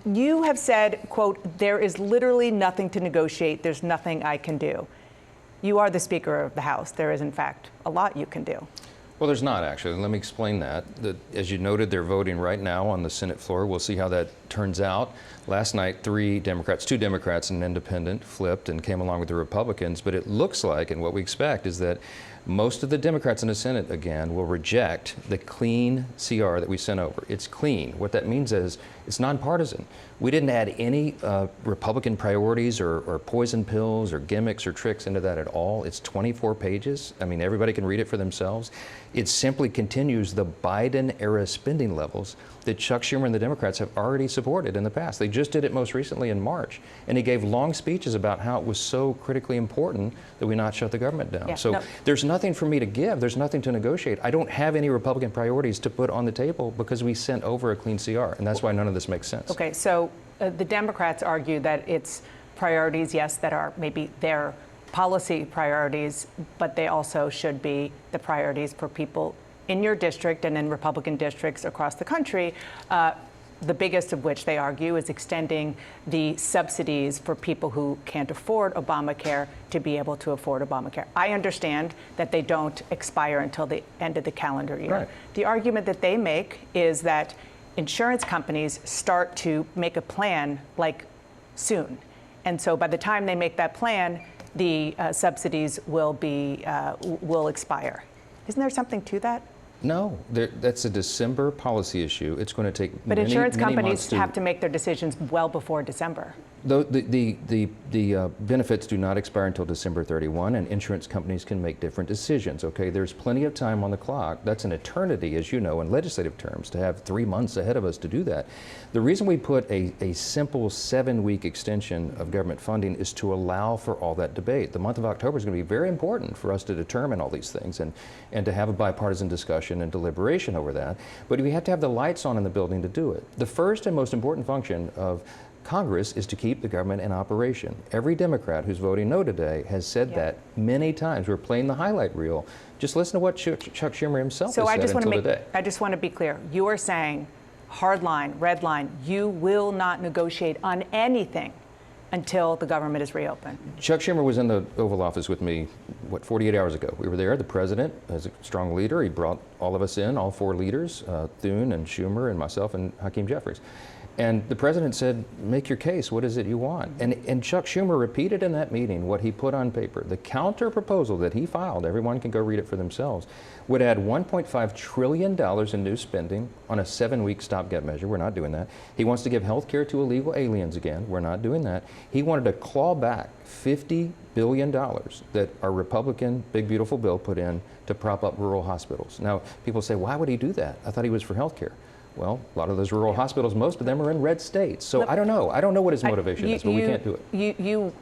You have said, quote, there is literally nothing to negotiate. There's nothing I can do. You are the Speaker of the House. There is, in fact, a lot you can do. Well, there's not, actually. Let me explain that. As you noted, they're voting right now on the Senate floor. We'll see how that turns out. Last night, two Democrats and an independent flipped and came along with the Republicans. But it looks like, and what we expect, is that most of the Democrats in the Senate, again, will reject the clean CR that we sent over. It's clean. What that means is it's nonpartisan. We didn't add any Republican priorities or poison pills or gimmicks or tricks into that at all. It's 24 pages. I mean, everybody can read it for themselves. It simply continues the Biden-era spending levels that Chuck Schumer and the Democrats have already supported in the past. They just did it most recently in March. And he gave long speeches about how it was so critically important that we not shut the government down. Yeah, so there's nothing for me to give. There's nothing to negotiate. I don't have any Republican priorities to put on the table because we sent over a clean CR. And that's why none of this makes sense. Okay, so the Democrats argue that it's priorities, yes, that are maybe their policy priorities, but they also should be the priorities for people in your district and in Republican districts across the country, the biggest of which they argue is extending the subsidies for people who can't afford Obamacare to be able to afford Obamacare. I understand that they don't expire until the end of the calendar year. Right. The argument that they make is that insurance companies start to make a plan like soon. And so by the time they make that plan, the subsidies will expire. Isn't there something to that? No, that's a December policy issue. It's going to take But many, insurance many companies months have to make their decisions well before December. The benefits do not expire until December 31, and insurance companies can make different decisions, okay? There's plenty of time on the clock. That's an eternity, as you know, in legislative terms, to have 3 months ahead of us to do that. The reason we put a simple 7-week extension of government funding is to allow for all that debate. The month of October is going to be very important for us to determine all these things and to have a bipartisan discussion and deliberation over that. But we have to have the lights on in the building to do it. The first and most important function of Congress is to keep the government in operation. Every Democrat who's voting no today has said that many times. We're playing the highlight reel. Just listen to what Chuck Schumer himself has said until today. I just want to be clear. You are saying, hard line, red line, you will not negotiate on anything until the government is reopened. Chuck Schumer was in the Oval Office with me, 48 hours ago. We were there. The president, as a strong leader, he brought all of us in, all 4 leaders, Thune and Schumer and myself and Hakeem Jeffries. And the president said, make your case. What is it you want? And Chuck Schumer repeated in that meeting what he put on paper. The counter proposal that he filed, everyone can go read it for themselves, would add $1.5 trillion in new spending on a 7-week stopgap measure. We're not doing that. He wants to give health care to illegal aliens again. We're not doing that. He wanted to claw back $50 billion that our Republican big beautiful bill put in to prop up rural hospitals. Now, people say, why would he do that? I thought he was for health care. Well, a lot of those rural hospitals, most of them are in red states. So I don't know. I don't know what his motivation is, but we can't do it. You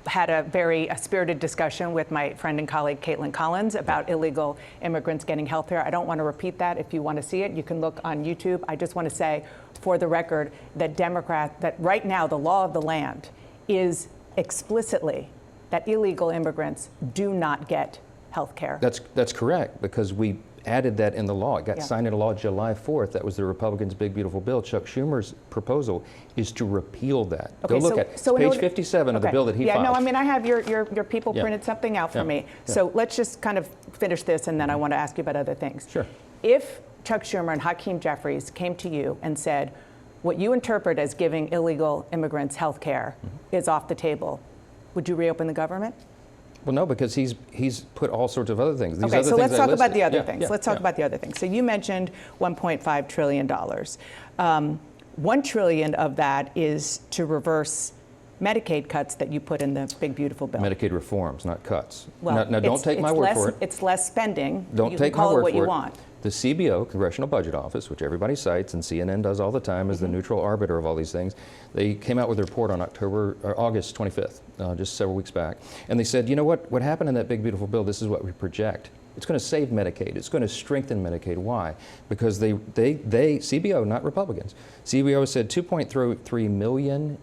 had a very spirited discussion with my friend and colleague Caitlin Collins about illegal immigrants getting health care. I don't want to repeat that. If you want to see it, you can look on YouTube. I just want to say, for the record, that right now the law of the land is explicitly that illegal immigrants do not get health care. That's correct, because we added that in the law. It got signed into law July 4th. That was the Republicans' big beautiful bill. Chuck Schumer's proposal is to repeal that. Okay, go look at page 57 of the bill that he filed. No, I mean, I have your people printed something out for me. So let's just kind of finish this, and then I want to ask you about other things. Sure. If Chuck Schumer and Hakeem Jeffries came to you and said, what you interpret as giving illegal immigrants health care is off the table, would you reopen the government? Well, no, because he's put all sorts of other things. Okay, so let's talk about the other things. Let's talk about the other things. So you mentioned $1.5 trillion. $1 trillion of that is to reverse Medicaid cuts that you put in the big beautiful bill. Medicaid reforms, not cuts. Well, now don't take my word for it. It's less spending. Don't you take can call my word it what for you it. want. The CBO, Congressional Budget Office, which everybody cites and CNN does all the time as the neutral arbiter of all these things, they came out with a report on August 25th, just several weeks back, and they said, you know what happened in that big beautiful bill, this is what we project. It's going to save Medicaid. It's going to strengthen Medicaid. Why? Because they CBO, not Republicans, CBO said 2.3 million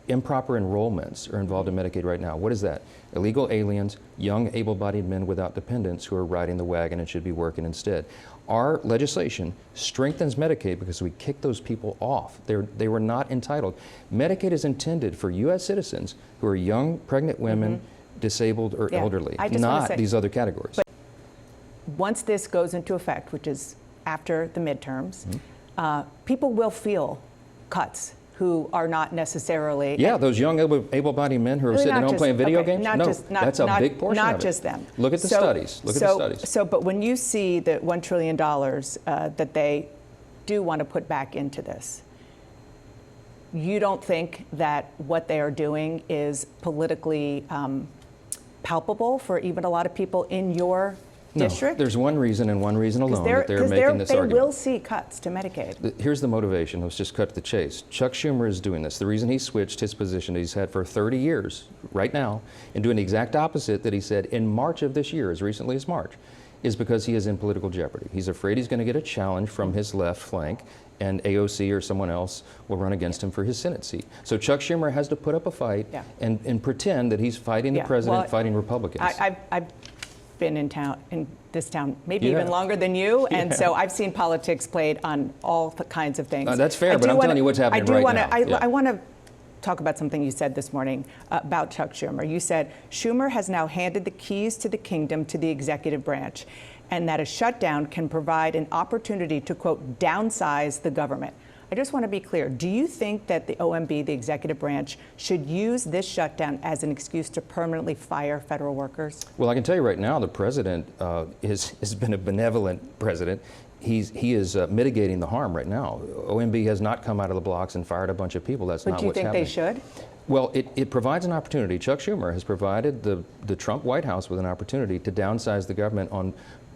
improper enrollments are involved in Medicaid right now. What is that? Illegal aliens, young able-bodied men without dependents who are riding the wagon and should be working instead. Our legislation strengthens Medicaid because we kicked those people off. They were not entitled. Medicaid is intended for U.S. citizens who are young, pregnant women, disabled, or elderly, not these other categories. But once this goes into effect, which is after the midterms, people will feel cuts who are not necessarily... Yeah, those young able-bodied men who are sitting at home playing video games? That's a big portion of it. Not just them. Look at the studies. Look at the studies. But when you see the $1 trillion that they do want to put back into this, you don't think that what they are doing is politically palpable for even a lot of people in your district? No, there's one reason and one reason alone that they're making this argument. They will see cuts to Medicaid. Here's the motivation. Let's just cut to the chase. Chuck Schumer is doing this. The reason he switched his position that he's had for 30 years right now and doing the exact opposite that he said in March of this year, as recently as March, is because he is in political jeopardy. He's afraid he's going to get a challenge from his left flank and AOC or someone else will run against him for his Senate seat. So Chuck Schumer has to put up a fight and pretend that he's fighting the president, fighting Republicans. I've been in this town maybe even longer than you, and so I've seen politics played on all kinds of things. That's fair, but I'm telling you what's happening right now. I want to talk about something you said this morning about Chuck Schumer. You said Schumer has now handed the keys to the kingdom to the executive branch, and that a shutdown can provide an opportunity to, quote, downsize the government. I just want to be clear. Do you think that the OMB, the executive branch, should use this shutdown as an excuse to permanently fire federal workers? Well, I can tell you right now, the president has been a benevolent president. He is mitigating the harm right now. OMB has not come out of the blocks and fired a bunch of people. That's not what's happening. But do you think they should? Well, it provides an opportunity. Chuck Schumer has provided the Trump White House with an opportunity to downsize the government on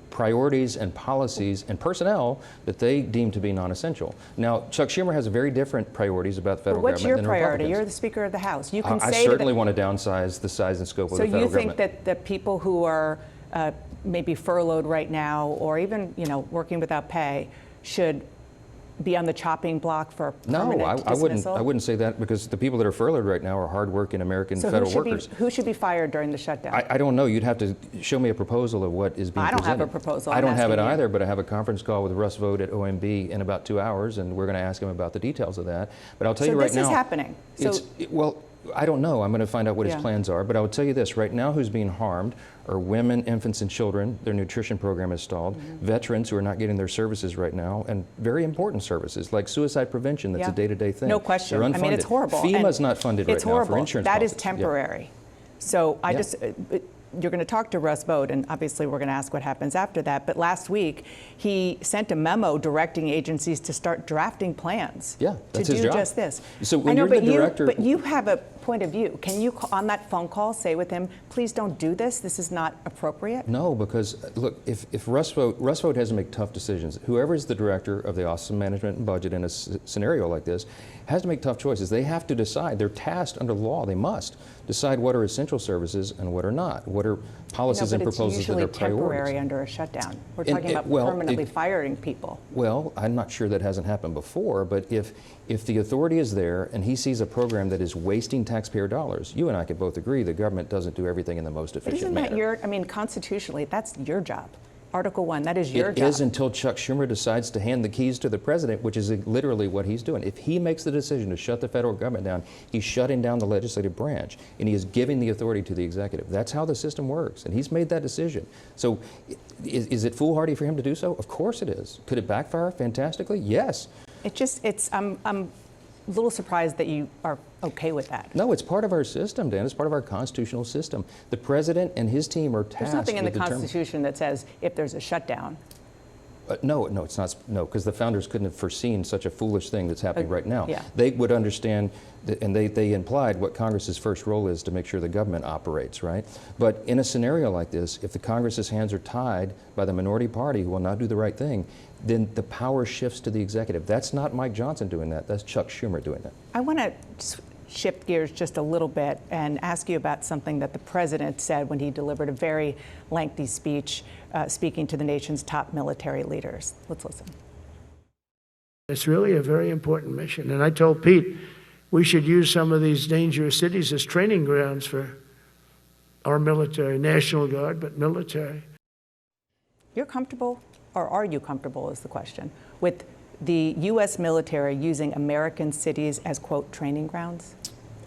priorities and policies and personnel that they deem to be non-essential. Now, Chuck Schumer has very different priorities about the federal government than Republicans. What's your priority? You're the Speaker of the House. You can I certainly want to downsize the size and scope of the federal government. So you think that the people who are maybe furloughed right now, or even working without pay, should be on the chopping block for permanent dismissal? I wouldn't say that, because the people that are furloughed right now are hardworking American federal workers. Who should be fired during the shutdown? I don't know. You'd have to show me a proposal of what is being presented. I don't have a proposal. I don't have it either, but I have a conference call with Russ Vought at OMB in about 2 hours, and we're going to ask him about the details of that. But I'll tell you right now. So this is happening. Well, I don't know. I'm going to find out what his plans are. But I will tell you this. Right now, who's being harmed are women, infants, and children. Their nutrition program is stalled. Veterans who are not getting their services right now, and very important services like suicide prevention. That's a day-to-day thing. No question. They're unfunded. I mean, it's horrible. FEMA's not funded right now for insurance That policies. is temporary. So I just... You're going to talk to Russ Vought, and obviously we're going to ask what happens after that. But last week, he sent a memo directing agencies to start drafting plans to do just this. So when you're the director... But you have a point of view. Can you, on that phone call, say with him, please don't do this? This is not appropriate? No, because, look, if Russ Vought has to make tough decisions. Whoever is the director of the Office of Management and Budget in a scenario like this has to make tough choices. They have to decide. They're tasked under law. They must decide what are essential services and what are not. What are policies and proposals that are priorities. But it's usually temporary under a shutdown. We're talking about permanently firing people. Well, I'm not sure that hasn't happened before, but if the authority is there and he sees a program that is wasting taxpayer dollars, you and I could both agree the government doesn't do everything in the most efficient manner. Isn't that I mean, constitutionally, that's your job. Article 1, that is your job. It is until Chuck Schumer decides to hand the keys to the president, which is literally what he's doing. If he makes the decision to shut the federal government down, he's shutting down the legislative branch, and he is giving the authority to the executive. That's how the system works, and he's made that decision. So is it foolhardy for him to do so? Of course it is. Could it backfire fantastically? Yes. I'm a little surprised that you are okay with that. No, it's part of our system, Dan. It's part of our constitutional system. The president and his team are tasked with There's nothing in the Constitution that says if there's a shutdown. No, it's not. No, because the founders couldn't have foreseen such a foolish thing that's happening right now. Yeah. They would understand, and they implied what Congress's first role is to make sure the government operates, right? But in a scenario like this, if the Congress's hands are tied by the minority party who will not do the right thing, then the power shifts to the executive. That's not Mike Johnson doing that. That's Chuck Schumer doing that. I want to shift gears just a little bit and ask you about something that the president said when he delivered a very lengthy speech speaking to the nation's top military leaders. Let's listen. It's really a very important mission. And I told Pete, we should use some of these dangerous cities as training grounds for our military, National Guard, but military. You're comfortable or are you comfortable, is the question, with the U.S. military using American cities as, quote, training grounds?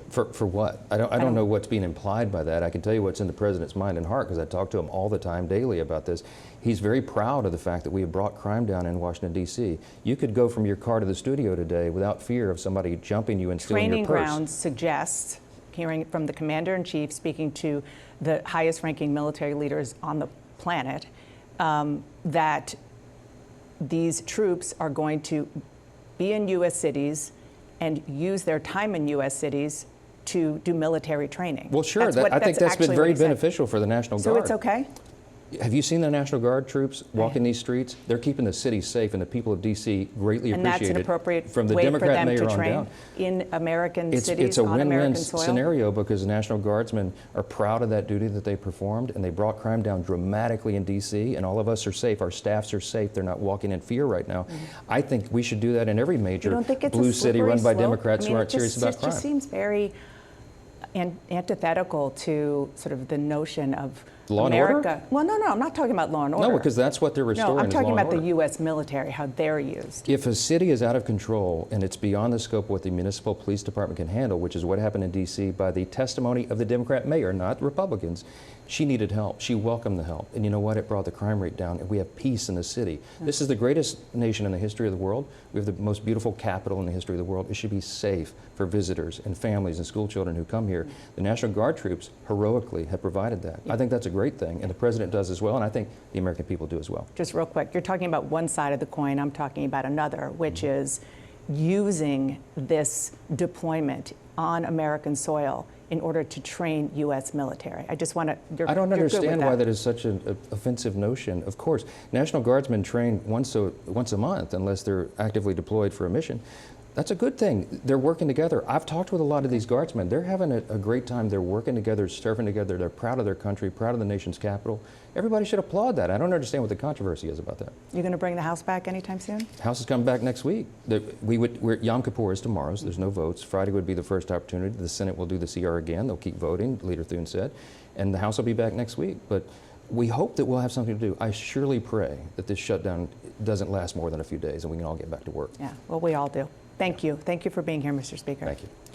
For what? I don't know what's being implied by that. I can tell you what's in the president's mind and heart, because I talk to him all the time, daily, about this. He's very proud of the fact that we have brought crime down in Washington, D.C. You could go from your car to the studio today without fear of somebody jumping you and stealing your purse. Training grounds suggests, hearing from the commander-in-chief speaking to the highest-ranking military leaders on the planet, that these troops are going to be in U.S. cities and use their time in U.S. cities to do military training. Well, sure. I think that's been very beneficial for the National Guard. So it's okay? Have you seen the National Guard troops walking these streets? They're keeping the city safe, and the people of D.C. greatly appreciate it. And that's an appropriate from the way Democrat for them mayor to on train down. in American cities, It's a on American win-win soil? scenario, because the National Guardsmen are proud of that duty that they performed, and they brought crime down dramatically in D.C., and all of us are safe. Our staffs are safe. They're not walking in fear right now. I think we should do that in every major blue city run by Democrats who aren't serious about crime. It just seems very antithetical to sort of the notion of Law and America. order? Well, no, I'm not talking about law and order. No, because that's what they're restoring. No, I'm is talking law and about the order. U.S. military, how they're used. If a city is out of control and it's beyond the scope of what the municipal police department can handle, which is what happened in D.C. by the testimony of the Democrat mayor, not Republicans, she needed help. She welcomed the help. And you know what? It brought the crime rate down, and we have peace in the city. This is the greatest nation in the history of the world. We have the most beautiful capital in the history of the world. It should be safe for visitors and families and school children who come here. The National Guard troops heroically have provided that. I think that's a great thing, and the president does as well, and I think the American people do as well. Just real quick, you're talking about one side of the coin, I'm talking about another, which is using this deployment on American soil in order to train U.S. military. I just want to, I don't understand why that is such an offensive notion. Of course, National Guardsmen train once a month unless they're actively deployed for a mission. That's a good thing. They're working together. I've talked with a lot of these guardsmen. They're having a great time. They're working together, serving together. They're proud of their country, proud of the nation's capital. Everybody should applaud that. I don't understand what the controversy is about that. You're going to bring the House back anytime soon? House is coming back next week. Yom Kippur is tomorrow, so there's no votes. Friday would be the first opportunity. The Senate will do the CR again. They'll keep voting, Leader Thune said. And the House will be back next week. But we hope that we'll have something to do. I surely pray that this shutdown doesn't last more than a few days and we can all get back to work. Yeah, well, we all do. Thank you. Thank you for being here, Mr. Speaker. Thank you.